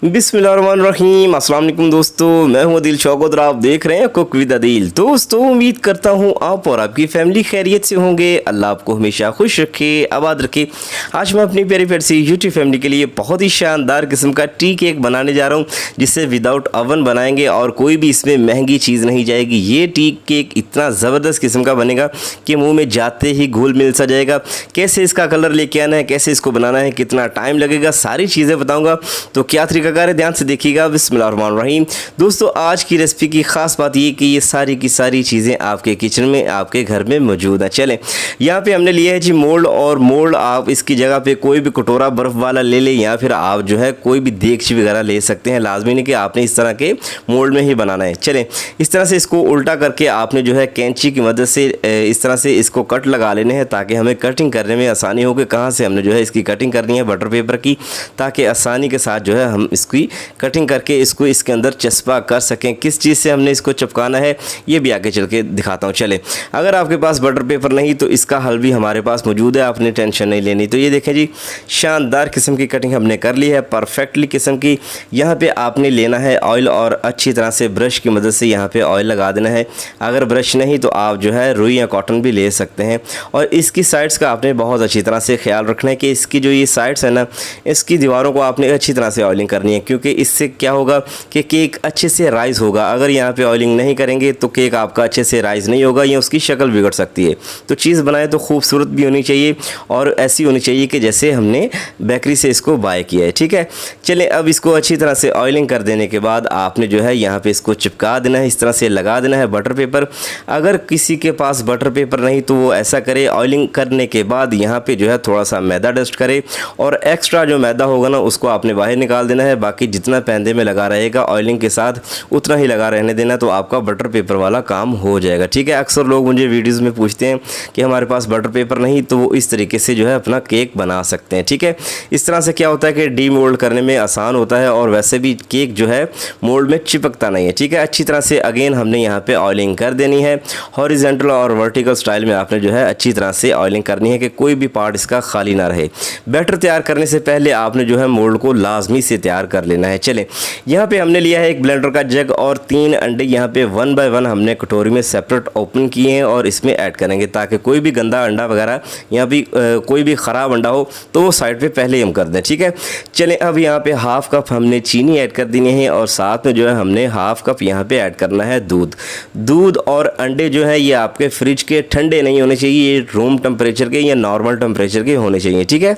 बिस्मिल्लाहिर्रहमानिर्रहीम। अस्सलाम वालेकुम दोस्तों, मैं हूं दिल शौकत और आप देख रहे हैं कुक विद अदील। दोस्तों उम्मीद करता हूं आप और आपकी फैमिली खैरियत से होंगे। अल्लाह आपको हमेशा खुश रखे, आबाद रखे। आज मैं अपनी प्यारी प्यारी सी यूट्यूब फैमिली के लिए बहुत ही शानदार किस्म का टी केक बनाने जा रहा हूं, जिसे विदाउट ओवन बनाएंगे और कोई भी इसमें महंगी चीज़ नहीं जाएगी। ये टी केक इतना ज़बरदस्त किस्म का बनेगा कि मुँह में जाते ही घुल मिल सा जाएगा। कैसे इसका कलर लेके आना है, कैसे इसको बनाना है, कितना टाइम लगेगा, सारी चीज़ें बताऊँगा। तो क्या तरीका ध्यान से देखिएगा। बिस्मिल्लाहिर्रहमानिर्रहीम। दोस्तों आज की रेसिपी की ख़ास बात ये कि ये सारी की सारी चीज़ें आपके किचन में, आपके घर में मौजूद है। चलें, यहाँ पे हमने लिया है जी मोल्ड, और मोल्ड आप इसकी जगह पे कोई भी कटोरा बर्फ़ वाला ले लें, या फिर आप जो है कोई भी देगची वगैरह ले सकते हैं। लाजमी नहीं कि आपने इस तरह के मोल्ड में ही बनाना है। चलें, इस तरह से इसको उल्टा करके आपने जो है कैंची की मदद से इस तरह से इसको कट लगा लेने हैं, ताकि हमें कटिंग करने में आसानी हो कि कहाँ से हमने जो है इसकी कटिंग करनी है बटर पेपर की, ताकि आसानी के साथ जो है हम इसकी कटिंग करके इसको इसके अंदर चस्पा कर सकें। किस चीज़ से हमने इसको चिपकाना है ये भी आगे चल के दिखाता हूँ। चले, अगर आपके पास बटर पेपर नहीं तो इसका हल भी हमारे पास मौजूद है, आपने टेंशन नहीं लेनी। तो ये देखें जी, शानदार किस्म की कटिंग हमने कर ली है, परफेक्टली किस्म की। यहाँ पे आपने लेना है ऑयल, और अच्छी तरह से ब्रश की मदद से यहाँ पे ऑयल लगा देना है। अगर ब्रश नहीं तो आप जो है रुई या कॉटन भी ले सकते हैं। और इसकी साइड्स का आपने बहुत अच्छी तरह से ख्याल रखना है कि इसकी जो ये साइड्स है ना, इसकी दीवारों को आपने अच्छी तरह से ऑयलिंग करनी है, क्योंकि इससे क्या होगा कि केक अच्छे से राइज होगा। अगर यहाँ पे ऑयलिंग नहीं करेंगे तो केक आपका अच्छे से राइज नहीं होगा, या उसकी शक्ल बिगड़ सकती है। तो चीज़ बनाए तो खूबसूरत भी होनी चाहिए, और ऐसी होनी चाहिए कि जैसे हमने बेकरी से इसको बाय किया है। ठीक है, चलें, अब इसको अच्छी तरह से ऑयलिंग कर देने के बाद आपने जो है यहाँ पे इसको चिपका देना है, इस तरह से लगा देना है बटर पेपर। अगर किसी के पास बटर पेपर नहीं तो वो ऐसा करे, ऑयलिंग करने के बाद यहाँ पे जो है थोड़ा सा मैदा डस्ट करे, और एक्स्ट्रा जो मैदा होगा ना उसको आपने बाहर निकाल देना है। बाकी जितना पैंदे में लगा रहेगा ऑयलिंग के साथ उतना ही लगा रहने देना, तो आपका बटर पेपर वाला काम हो जाएगा। ठीक है, अक्सर लोग मुझे वीडियोज़ में पूछते हैं कि हमारे पास बटर पेपर नहीं, तो वो इस तरीके से जो है अपना केक बना सकते हैं। ठीक है, इस तरह से क्या होता है कि डी मोल्ड करने में आसान होता है, और वैसे भी केक जो है मोल्ड में चिपकता नहीं है। ठीक है, अच्छी तरह से अगेन हमने यहाँ पे ऑयलिंग कर देनी है। हॉरिजॉन्टल और वर्टिकल स्टाइल में आपने जो है अच्छी तरह से ऑयलिंग करनी है कि कोई भी पार्ट इसका खाली ना रहे। बैटर तैयार करने से पहले आपने जो है मोल्ड को लाजमी से तैयार कर लेना है। चलें, यहाँ पे हमने लिया है एक ब्लेंडर का जग, और 3 अंडे यहाँ पे 1 बाय 1 हमने कटोरी में सेपरेट ओपन किए हैं, और इसमें ऐड करेंगे, ताकि कोई भी गंदा अंडा वगैरह या भी कोई भी ख़राब अंडा हो तो वो साइड पे पहले ही हम कर दें। ठीक है, चलें, अब यहाँ पे हाफ़ कप हमने चीनी ऐड कर देनी है, और साथ में जो है हमने हाफ़ कप यहाँ पे ऐड करना है दूध। और अंडे जो है ये आपके फ्रिज के ठंडे नहीं होने चाहिए, ये रूम टेम्परेचर के या नॉर्मल टेम्परेचर के होने चाहिए। ठीक है,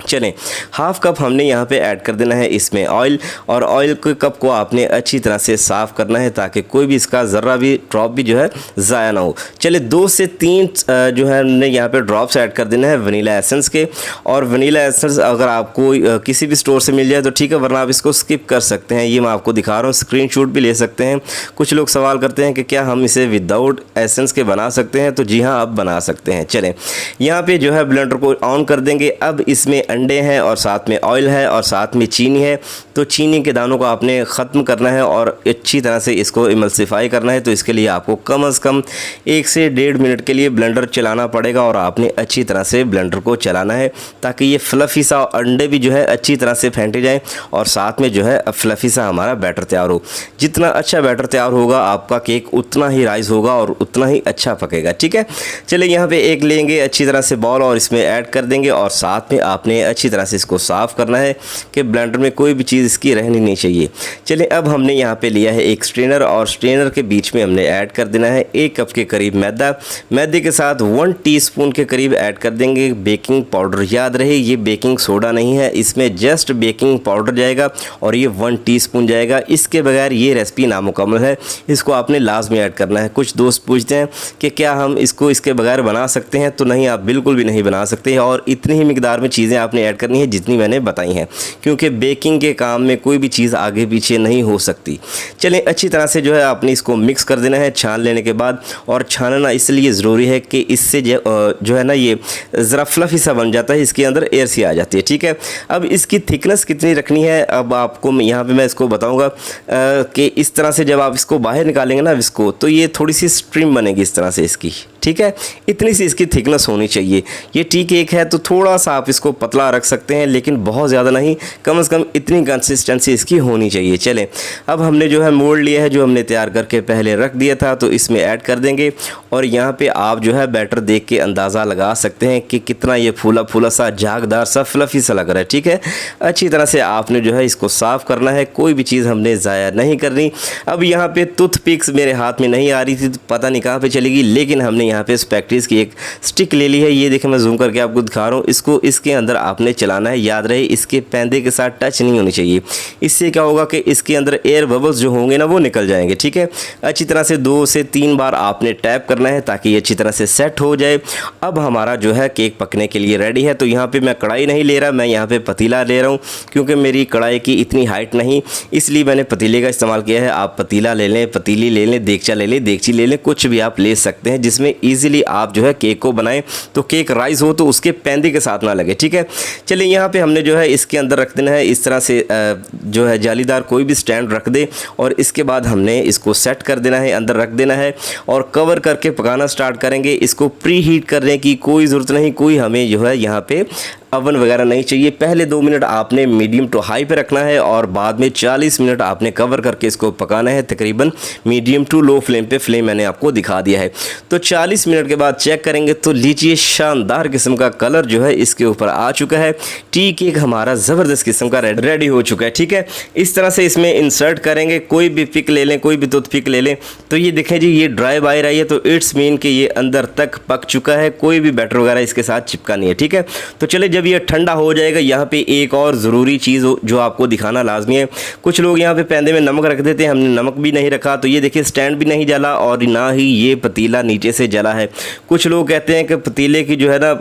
चलें, हाफ़ कप हमने यहाँ पे ऐड कर देना है इसमें ऑयल, और ऑयल के कप को आपने अच्छी तरह से साफ़ करना है, ताकि कोई भी इसका ज़र्रा भी ड्रॉप भी जो है ज़ाया ना हो। चले, 2 से 3 जो है हमने यहाँ पे ड्रॉप्स ऐड कर देना है वनीला एसेंस के। और वनीला एसेंस अगर आपको किसी भी स्टोर से मिल जाए तो ठीक है, वरना आप इसको स्किप कर सकते हैं। ये मैं आपको दिखा रहा हूँ, स्क्रीनशॉट भी ले सकते हैं। कुछ लोग सवाल करते हैं कि क्या हम इसे विदाउट एसेंस के बना सकते हैं, तो जी हाँ, आप बना सकते हैं। चलें, यहाँ पर जो है ब्लेंडर को ऑन कर देंगे। अब इसमें अंडे हैं, और साथ में ऑयल है, और साथ में चीनी है। तो चीनी के दानों को आपने ख़त्म करना है और अच्छी तरह से इसको इमल्सिफाई करना है। तो इसके लिए आपको कम से कम 1 से 1.5 मिनट के लिए ब्लेंडर चलाना पड़ेगा, और आपने अच्छी तरह से ब्लेंडर को चलाना है, ताकि ये फ्लफ़ी सा अंडे भी जो है अच्छी तरह से फेंटे जाएँ, और साथ में जो है फ्लफ़ी सा हमारा बैटर तैयार हो। जितना अच्छा बैटर तैयार होगा आपका केक उतना ही राइज होगा और उतना ही अच्छा पकेगा। ठीक है, चलिए, यहाँ पे एक लेंगे अच्छी तरह से बॉल, और इसमें ऐड कर देंगे, और साथ में आपने अच्छी तरह से इसको साफ़ करना है कि ब्लेंडर में कोई भी चीज़ इसकी रहनी नहीं चाहिए। चलिए, अब हमने यहाँ पे लिया है एक स्ट्रेनर, और स्ट्रेनर के बीच में हमने ऐड कर देना है 1 कप के करीब मैदा। मैदे के साथ 1 टीस्पून के करीब ऐड कर देंगे बेकिंग पाउडर। याद रहे, ये बेकिंग सोडा नहीं है, इसमें जस्ट बेकिंग पाउडर जाएगा, और ये 1 टीस्पून जाएगा। इसके बगैर ये रेसिपी नामुकम्मल है, इसको आपने लाजमी ऐड करना है। कुछ दोस्त पूछते हैं कि क्या हम इसको इसके बगैर बना सकते हैं, तो नहीं, आप बिल्कुल भी नहीं बना सकते, और इतनी ही मिकदार में चीज़ें आपने ऐड करनी है जितनी मैंने बताई हैं, क्योंकि बेकिंग के काम में कोई भी चीज़ आगे पीछे नहीं हो सकती। चलें, अच्छी तरह से जो है आपने इसको मिक्स कर देना है छान लेने के बाद। और छानना इसलिए ज़रूरी है कि इससे जो है ना ये ज़रा फ्लफ़ी सा बन जाता है, इसके अंदर एयर सी आ जाती है। ठीक है, अब इसकी थिकनेस कितनी रखनी है अब आपको यहाँ पे मैं इसको बताऊँगा कि इस तरह से जब आप इसको बाहर निकालेंगे ना इसको, तो ये थोड़ी सी स्ट्रीम बनेगी इस तरह से इसकी। ठीक है। इतनी सी इसकी थिकनेस होनी चाहिए। ये टी केक है तो थोड़ा सा आप इसको पतला रख सकते हैं, लेकिन बहुत ज़्यादा नहीं, कम से कम इतनी कंसिस्टेंसी इसकी होनी चाहिए। चलें, अब हमने जो है मोल्ड लिया है, जो हमने तैयार करके पहले रख दिया था, तो इसमें ऐड कर देंगे। और यहाँ पे आप जो है बैटर देख के अंदाज़ा लगा सकते हैं कि कितना ये फूला फूला सा, झागदार सा, फ्लफी सा लग रहा है। ठीक है, अच्छी तरह से आपने जो है इसको साफ़ करना है, कोई भी चीज़ हमने ज़ाया नहीं करनी। अब यहाँ पे टूथपिक्स मेरे हाथ में नहीं आ रही थी, तो पता नहीं कहाँ पे चलेगी, लेकिन हमने यहाँ पे स्पेक्ट्रीज की एक स्टिक ले ली है। ये देखें, मैं जूम करके आपको दिखा रहा हूँ। इसको इसके अंदर आपने चलाना है, याद रहे इसके पैंदे के साथ टच नहीं होनी चाहिए। इससे क्या होगा कि इसके अंदर एयर बबल्स जो होंगे ना वो निकल जाएंगे। ठीक है, अच्छी तरह से 2 से 3 बार आपने टैप करना है ताकि ये अच्छी तरह से सेट हो जाए। अब हमारा जो है केक पकने के लिए रेडी है। तो यहाँ पे मैं कढ़ाई नहीं ले रहा, मैं यहाँ पे पतीला ले रहा हूँ, क्योंकि मेरी कढ़ाई की इतनी हाइट नहीं, इसलिए मैंने पतीले का इस्तेमाल किया है। आप पतीला ले लें, पतीली ले लें, देगचा ले लें, देगची ले लें, कुछ भी आप ले सकते हैं जिसमें ईजिली आप जो है केक को बनाएं तो केक राइस हो तो उसके पैंदे के साथ ना लगे। ठीक है, चलिए यहाँ पे हमने जो है इसके अंदर रख देना है इस तरह से, जो है जालीदार कोई भी स्टैंड रख दे, और इसके बाद हमने इसको सेट कर देना है, अंदर रख देना है और कवर करके पकाना स्टार्ट करेंगे। इसको प्री हीट करने की कोई ज़रूरत नहीं, कोई हमें जो है यहाँ पे अवन वगैरह नहीं चाहिए। पहले 2 मिनट आपने मीडियम टू हाई पे रखना है और बाद में 40 मिनट आपने कवर करके इसको पकाना है, तकरीबन मीडियम टू लो फ्लेम पे। फ्लेम मैंने आपको दिखा दिया है। तो 40 मिनट के बाद चेक करेंगे तो लीजिए शानदार किस्म का कलर जो है इसके ऊपर आ चुका है। टी केक हमारा ज़बरदस्त किस्म का रेडी हो चुका है। ठीक है, इस तरह से इसमें इंसर्ट करेंगे। कोई भी पिक ले लें, कोई भी टूथपिक ले लें, तो ये देखें जी, ये ड्राई बाई रही है, तो इट्स मीन कि ये अंदर तक पक चुका है, कोई भी बैटर वगैरह इसके साथ चिपका नहीं है। ठीक है, तो चले, जब ये ठंडा हो जाएगा, यहाँ पे एक और ज़रूरी चीज़ जो आपको दिखाना लाजमी है। कुछ लोग यहाँ पे पैंदे में नमक रख देते हैं, हमने नमक भी नहीं रखा, तो ये देखिए स्टैंड भी नहीं जला और ना ही ये पतीला नीचे से जला है। कुछ लोग कहते हैं कि पतीले की जो है ना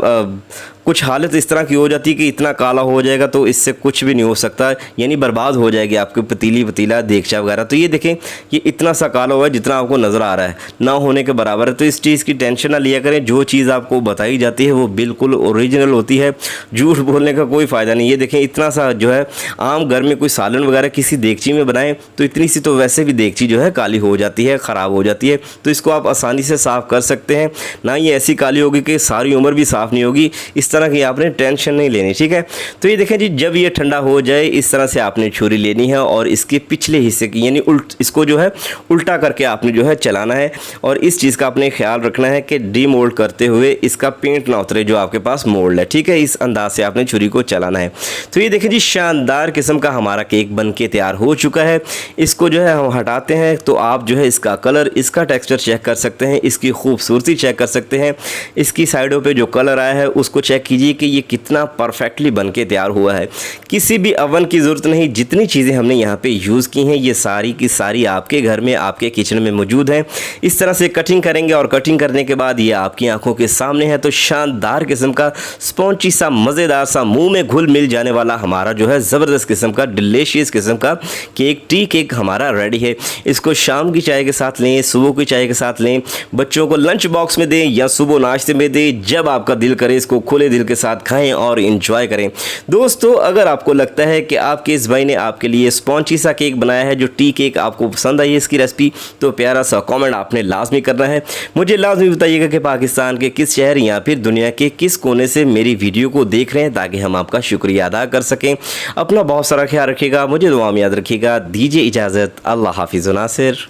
कुछ हालत इस तरह की हो जाती है कि इतना काला हो जाएगा तो इससे कुछ भी नहीं हो सकता, यानी बर्बाद हो जाएगी आपकी पतीला देगचा वगैरह। तो ये देखें, ये इतना सा काला हुआ है जितना आपको नज़र आ रहा है, ना होने के बराबर है। तो इस चीज़ की टेंशन ना लिया करें, जो चीज़ आपको बताई जाती है वो बिल्कुल ओरिजिनल होती है, झूठ बोलने का कोई फ़ायदा नहीं। ये देखें, इतना सा जो है, आम घर में कोई सालन वगैरह किसी देगची में बनाएं तो इतनी सी तो वैसे भी देगची जो है काली हो जाती है, ख़राब हो जाती है। तो इसको आप आसानी से साफ़ कर सकते हैं, ना ये ऐसी काली होगी कि सारी उम्र भी साफ़ नहीं होगी। इस तरह की आपने टेंशन नहीं लेनी। ठीक है, तो ये देखें जी, जब ये ठंडा हो जाए इस तरह से आपने छुरी लेनी है और इसके पिछले हिस्से की, यानी इसको जो है उल्टा करके आपने जो है चलाना है। और इस चीज़ का आपने ख्याल रखना है कि डीमोल्ड करते हुए इसका पेंट ना उतरे जो आपके पास मोल्ड है। ठीक है, इस अंदाज से आपने छुरी को चलाना है। तो ये देखें जी, शानदार किस्म का हमारा केक बन के तैयार हो चुका है। इसको जो है हम हटाते हैं तो आप जो है इसका कलर, इसका टेक्सचर चेक कर सकते हैं, इसकी खूबसूरती चेक कर सकते हैं, इसकी साइडों पे जो कलर आया है उसको चेक कीजिए कि ये कितना परफेक्टली बन के तैयार हुआ है। किसी भी अवन की ज़रूरत नहीं, जितनी चीज़ें हमने यहाँ पे यूज़ की हैं ये सारी की सारी आपके घर में, आपके किचन में मौजूद हैं। इस तरह से कटिंग करेंगे और कटिंग करने के बाद ये आपकी आंखों के सामने है। तो शानदार किस्म का, स्पॉन्ची सा, मज़ेदार सा, मुंह में घुल मिल जाने वाला हमारा जो है ज़बरदस्त किस्म का, डिलीशियस किस्म का केक, टी केक हमारा रेडी है। इसको शाम की चाय के साथ लें, सुबह की चाय के साथ लें, बच्चों को लंच बॉक्स में दें या सुबह नाश्ते में दें, जब आपका दिल करे इसको खुले दिल के साथ खाएं और इंजॉय करें। दोस्तों, अगर आपको लगता है कि आपके इस भाई ने आपके लिए स्पॉन्ची सा केक बनाया है, जो टी केक आपको पसंद आई है इसकी रेसिपी, तो प्यारा सा कमेंट आपने लाजमी करना है। मुझे लाजमी बताइएगा कि पाकिस्तान के किस शहर या फिर दुनिया के किस कोने से मेरी वीडियो को देख रहे हैं, ताकि हम आपका शुक्रिया अदा कर सकें। अपना बहुत सारा ख्याल रखिएगा, मुझे दुआ में याद रखिएगा। दीजिए इजाज़त, अल्लाह हाफिज़ नासिर।